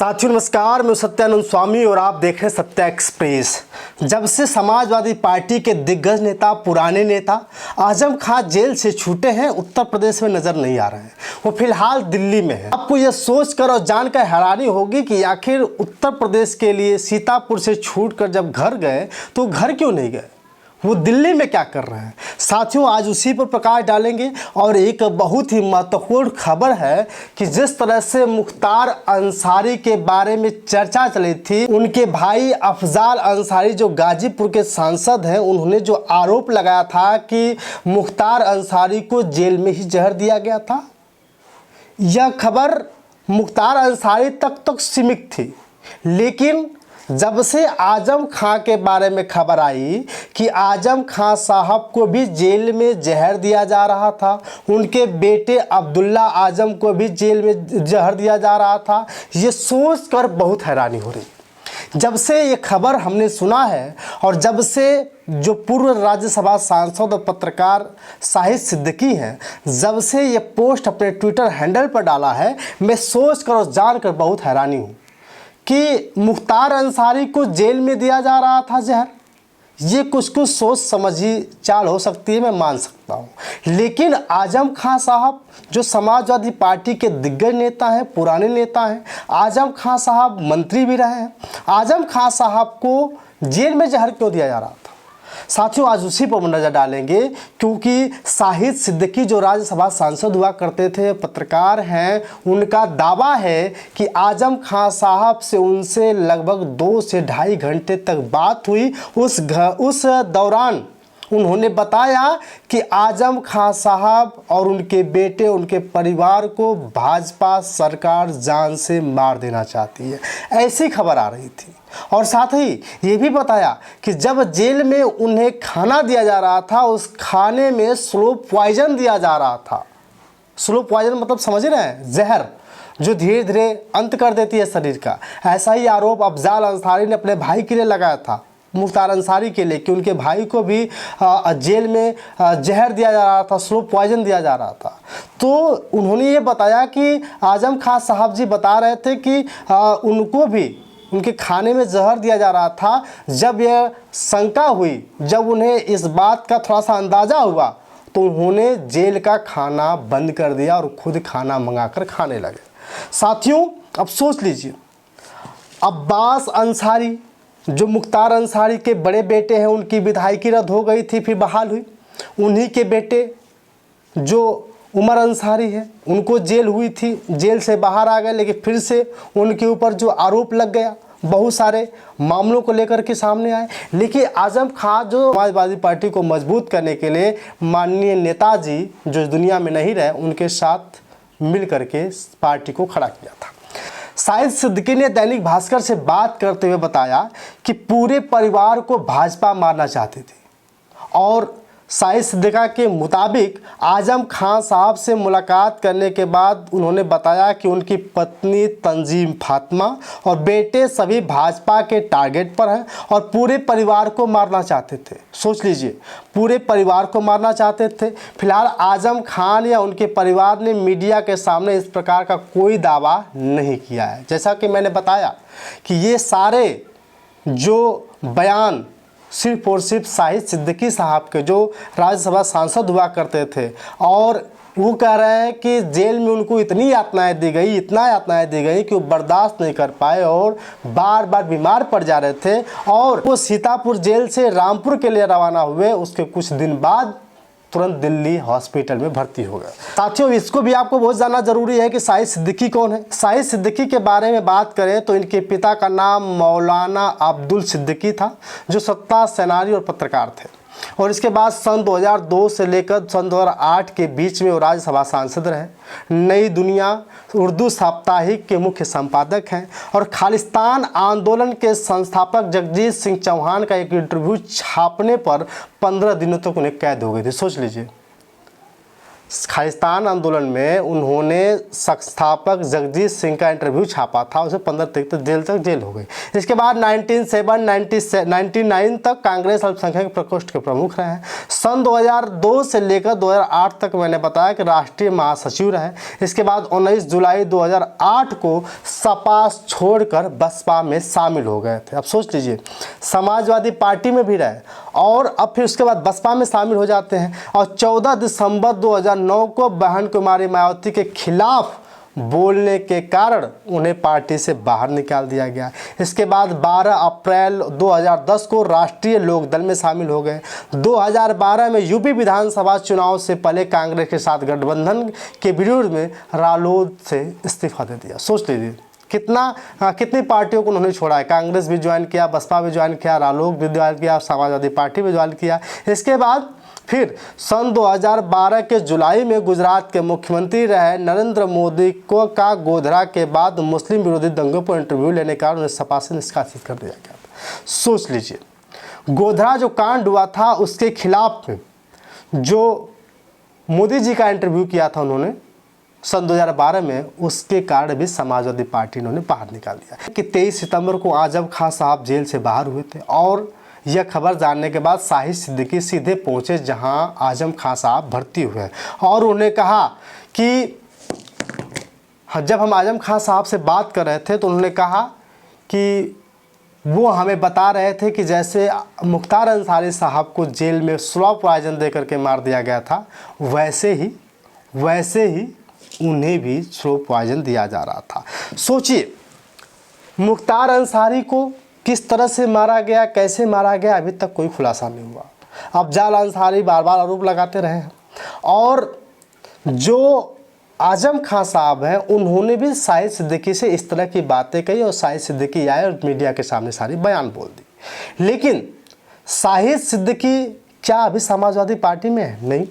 साथियों नमस्कार, मैं सत्यानंद स्वामी और आप देख रहे हैं सत्या एक्सप्रेस। जब से समाजवादी पार्टी के दिग्गज नेता, पुराने नेता आजम खान जेल से छूटे हैं, उत्तर प्रदेश में नजर नहीं आ रहे हैं। वो फिलहाल दिल्ली में है। आपको यह सोचकर और जानकर हैरानी होगी कि आखिर उत्तर प्रदेश के लिए सीतापुर से छूटकर जब घर गए तो घर क्यों नहीं गए, वो दिल्ली में क्या कर रहे हैं। साथियों आज उसी पर प्रकाश डालेंगे और एक बहुत ही महत्वपूर्ण खबर है कि जिस तरह से मुख्तार अंसारी के बारे में चर्चा चली थी, उनके भाई अफजाल अंसारी जो गाजीपुर के सांसद हैं, उन्होंने जो आरोप लगाया था कि मुख्तार अंसारी को जेल में ही जहर दिया गया था। यह खबर मुख्तार अंसारी तक सीमित थी, लेकिन जब से आजम खां के बारे में खबर आई कि आजम खां साहब को भी जेल में जहर दिया जा रहा था, उनके बेटे अब्दुल्ला आजम को भी जेल में जहर दिया जा रहा था, ये सोचकर बहुत हैरानी हो रही। जब से ये खबर हमने सुना है और जब से जो पूर्व राज्यसभा सांसद और पत्रकार शाहिद सिद्दीकी हैं, जब से ये पोस्ट अपने ट्विटर हैंडल पर डाला है, मैं सोचकर और जानकर बहुत हैरानी हूँ कि मुख्तार अंसारी को जेल में दिया जा रहा था जहर। ये कुछ सोच समझी चाल हो सकती है, मैं मान सकता हूँ, लेकिन आजम खां साहब जो समाजवादी पार्टी के दिग्गज नेता हैं, पुराने नेता हैं, आजम खां साहब मंत्री भी रहे हैं, आजम खां साहब को जेल में जहर क्यों दिया जा रहा था। साथियों आज उसी पर नजर डालेंगे, क्योंकि शाहिद सिद्दीकी जो राज्यसभा सांसद हुआ करते थे, पत्रकार हैं, उनका दावा है कि आजम खां साहब से उनसे लगभग 2 से ढाई घंटे तक बात हुई। उस दौरान उन्होंने बताया कि आजम खां साहब और उनके बेटे, उनके परिवार को भाजपा सरकार जान से मार देना चाहती है, ऐसी खबर आ रही थी। और साथ ही ये भी बताया कि जब जेल में उन्हें खाना दिया जा रहा था, उस खाने में स्लो पॉइजन दिया जा रहा था। स्लो पॉइजन मतलब समझ रहे हैं, जहर जो धीरे धीरे अंत कर देती है शरीर का। ऐसा ही आरोप अफजाल अंसारी ने अपने भाई के लिए लगाया था, मुख्तार अंसारी के लिए, कि उनके भाई को भी जेल में जहर दिया जा रहा था, स्लो पॉइजन दिया जा रहा था। तो उन्होंने ये बताया कि आजम खां साहब जी बता रहे थे कि उनको भी उनके खाने में जहर दिया जा रहा था। जब यह शंका हुई, जब उन्हें इस बात का थोड़ा सा अंदाज़ा हुआ, तो उन्होंने जेल का खाना बंद कर दिया और खुद खाना मंगाकर खाने लगे। साथियों अब सोच लीजिए, अब्बास अंसारी जो मुख्तार अंसारी के बड़े बेटे हैं, उनकी विधायकी रद्द हो गई थी, फिर बहाल हुई। उन्हीं के बेटे जो उमर अंसारी है, उनको जेल हुई थी, जेल से बाहर आ गए, लेकिन फिर से उनके ऊपर जो आरोप लग गया, बहुत सारे मामलों को लेकर के सामने आए। लेकिन आजम खां जो समाजवादी पार्टी को मजबूत करने के लिए माननीय नेताजी जो दुनिया में नहीं रहे, उनके साथ मिल करके पार्टी को खड़ा किया था। शाहिद सिद्दीकी ने दैनिक भास्कर से बात करते हुए बताया कि पूरे परिवार को भाजपा मारना चाहती थी। और शाहिद सिद्दीकी के मुताबिक आजम खां साहब से मुलाकात करने के बाद उन्होंने बताया कि उनकी पत्नी तंजीम फातिमा और बेटे सभी भाजपा के टारगेट पर हैं और पूरे परिवार को मारना चाहते थे। सोच लीजिए, पूरे परिवार को मारना चाहते थे। फिलहाल आजम खान या उनके परिवार ने मीडिया के सामने इस प्रकार का कोई दावा नहीं किया है। जैसा कि मैंने बताया कि ये सारे जो बयान सिर्फ और सिर्फ शाहिद सिद्दीकी साहब के, जो राज्यसभा सांसद हुआ करते थे, और वो कह रहे हैं कि जेल में उनको इतनी यातनाएं दी गई, इतना यातनाएं दी गई कि वो बर्दाश्त नहीं कर पाए और बार बार बीमार पड़ जा रहे थे। और वो सीतापुर जेल से रामपुर के लिए रवाना हुए, उसके कुछ दिन बाद तुरंत दिल्ली हॉस्पिटल में भर्ती हो गए। साथियों इसको भी आपको बहुत जानना जरूरी है कि शाहिद सिद्दीकी कौन है। शाहिद सिद्दीकी के बारे में बात करें तो इनके पिता का नाम मौलाना अब्दुल सिद्दीकी था, जो सत्ता सेनानी और पत्रकार थे। और इसके बाद सन 2002 से लेकर सन 2008 के बीच में वो राज्यसभा सांसद रहे। नई दुनिया उर्दू साप्ताहिक के मुख्य संपादक हैं और खालिस्तान आंदोलन के संस्थापक जगजीत सिंह चौहान का एक इंटरव्यू छापने पर 15 दिनों तक उन्हें कैद हो गई थी। सोच लीजिए, खालिस्तान आंदोलन में उन्होंने संस्थापक जगजीत सिंह का इंटरव्यू छापा था, उसे 15 तारीख तक जेल हो गई। इसके बाद 1999 तक कांग्रेस अल्पसंख्यक प्रकोष्ठ के प्रमुख रहे हैं। सन 2002 से लेकर 2008 तक मैंने बताया कि राष्ट्रीय महासचिव रहे। इसके बाद 19 जुलाई 2008 को सपा छोड़कर बसपा में शामिल हो गए थे। अब सोच लीजिए, समाजवादी पार्टी में भी रहे और अब फिर उसके बाद बसपा में शामिल हो जाते हैं। और 14 दिसंबर 2009 को बहन कुमारी मायावती के खिलाफ बोलने के कारण उन्हें पार्टी से बाहर निकाल दिया गया। इसके बाद 12 अप्रैल 2010 को राष्ट्रीय लोकदल में शामिल हो गए। 2012 में यूपी विधानसभा चुनाव से पहले कांग्रेस के साथ गठबंधन के विरोध में रालोद से इस्तीफा दे दिया। सोच लीजिए कितनी पार्टियों को उन्होंने छोड़ा है। कांग्रेस भी ज्वाइन किया, बसपा भी ज्वाइन किया, रालोद भी ज्वाइन किया, समाजवादी पार्टी भी ज्वाइन किया। इसके बाद फिर सन 2012 के जुलाई में गुजरात के मुख्यमंत्री रहे नरेंद्र मोदी को का गोधरा के बाद मुस्लिम विरोधी दंगों पर इंटरव्यू लेने का उन्हें सपा से निष्कासित कर दिया गया। सोच लीजिए, गोधरा जो कांड हुआ था उसके खिलाफ में जो मोदी जी का इंटरव्यू किया था उन्होंने सन 2012 में, उसके कारण भी समाजवादी पार्टी ने उन्हें बाहर निकाल दिया। कि 23 सितंबर को आजम खां साहब जेल से बाहर हुए थे और यह खबर जानने के बाद शाहिद सिद्दीकी सीधे पहुंचे जहां आजम खां साहब भर्ती हुए और उन्होंने कहा कि जब हम आजम खां साहब से बात कर रहे थे तो उन्होंने कहा कि वो हमें बता रहे थे कि जैसे मुख्तार अंसारी साहब को जेल में स्लो पॉइजन दे करके मार दिया गया था, वैसे ही उन्हें भी स्लो पॉइजन दिया जा रहा था। सोचिए, मुख्तार अंसारी को किस तरह से मारा गया, कैसे मारा गया, अभी तक कोई खुलासा नहीं हुआ। अफजल अंसारी बार बार आरोप लगाते रहे हैं और जो आजम खां साहब हैं उन्होंने भी शाहिद सिद्दीकी से इस तरह की बातें कही और शाहिद सिद्दीकी आए और मीडिया के सामने सारी बयान बोल दी। लेकिन शाहिद सिद्दीकी क्या अभी समाजवादी पार्टी में है? नहीं।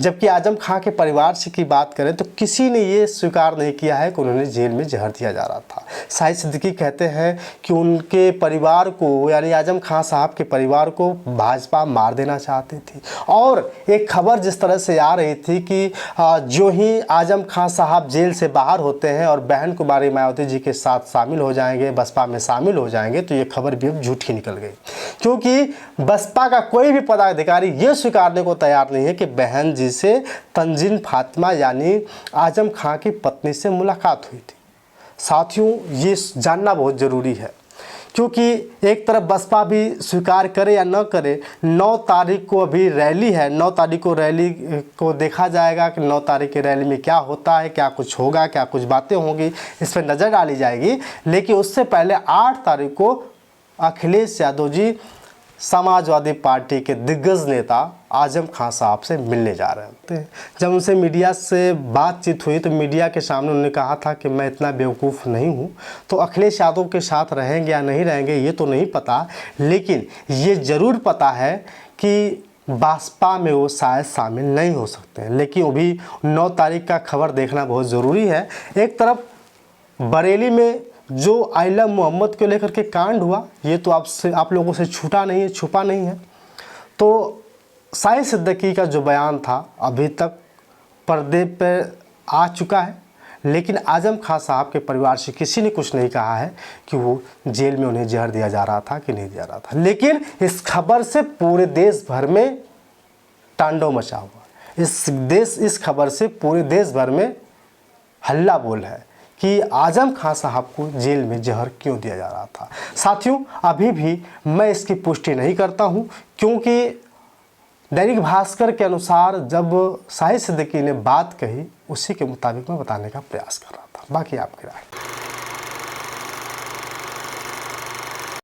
जबकि आजम खां के परिवार से की बात करें तो किसी ने ये स्वीकार नहीं किया है कि उन्होंने जेल में जहर दिया जा रहा था। शाहिद सिद्दीकी कहते हैं कि उनके परिवार को, यानी आजम खां साहब के परिवार को भाजपा मार देना चाहती थी। और एक खबर जिस तरह से आ रही थी कि जो ही आजम खां साहब जेल से बाहर होते हैं और बहन कुमारी मायावती जी के साथ शामिल हो जाएंगे, बसपा में शामिल हो जाएंगे, तो ये खबर भी अब झूठी निकल गई। क्योंकि बसपा का कोई भी पदाधिकारी ये स्वीकारने को तैयार नहीं है कि बहन जी से तंजीन फातिमा यानी आजम खां की पत्नी से मुलाकात हुई थी। साथियों, ये जानना बहुत ज़रूरी है क्योंकि एक तरफ बसपा भी स्वीकार करे या न करे, 9 तारीख को अभी रैली है। 9 तारीख को रैली को देखा जाएगा कि 9 तारीख की रैली में क्या होता है, क्या कुछ होगा, क्या कुछ बातें होंगी, इस पर नज़र डाली जाएगी। लेकिन उससे पहले 8 तारीख को अखिलेश यादव जी समाजवादी पार्टी के दिग्गज नेता आजम खां साहब से मिलने जा रहे थे। जब उनसे मीडिया से बातचीत हुई तो मीडिया के सामने उन्होंने कहा था कि मैं इतना बेवकूफ़ नहीं हूं। तो अखिलेश यादव के साथ रहेंगे या नहीं रहेंगे ये तो नहीं पता, लेकिन ये ज़रूर पता है कि बसपा में वो शायद शामिल नहीं हो सकते हैं। लेकिन अभी 9 तारीख का खबर देखना बहुत ज़रूरी है। एक तरफ बरेली में जो आइला मोहम्मद को लेकर के कांड हुआ, ये तो आप लोगों से छूटा नहीं है, छुपा नहीं है। तो शाहिद सिद्दीकी का जो बयान था अभी तक पर्दे पर आ चुका है, लेकिन आजम खां साहब के परिवार से किसी ने कुछ नहीं कहा है कि वो जेल में उन्हें जहर दिया जा रहा था कि नहीं दिया रहा था। लेकिन इस खबर से पूरे देश भर में तांडव मचा हुआ। इस खबर से पूरे देश भर में हल्ला बोल है कि आजम खां साहब को जेल में जहर क्यों दिया जा रहा था। साथियों, अभी भी मैं इसकी पुष्टि नहीं करता हूं, क्योंकि दैनिक भास्कर के अनुसार जब शाहिद सिद्दीकी ने बात कही उसी के मुताबिक मैं बताने का प्रयास कर रहा था। बाकी आपकी राय।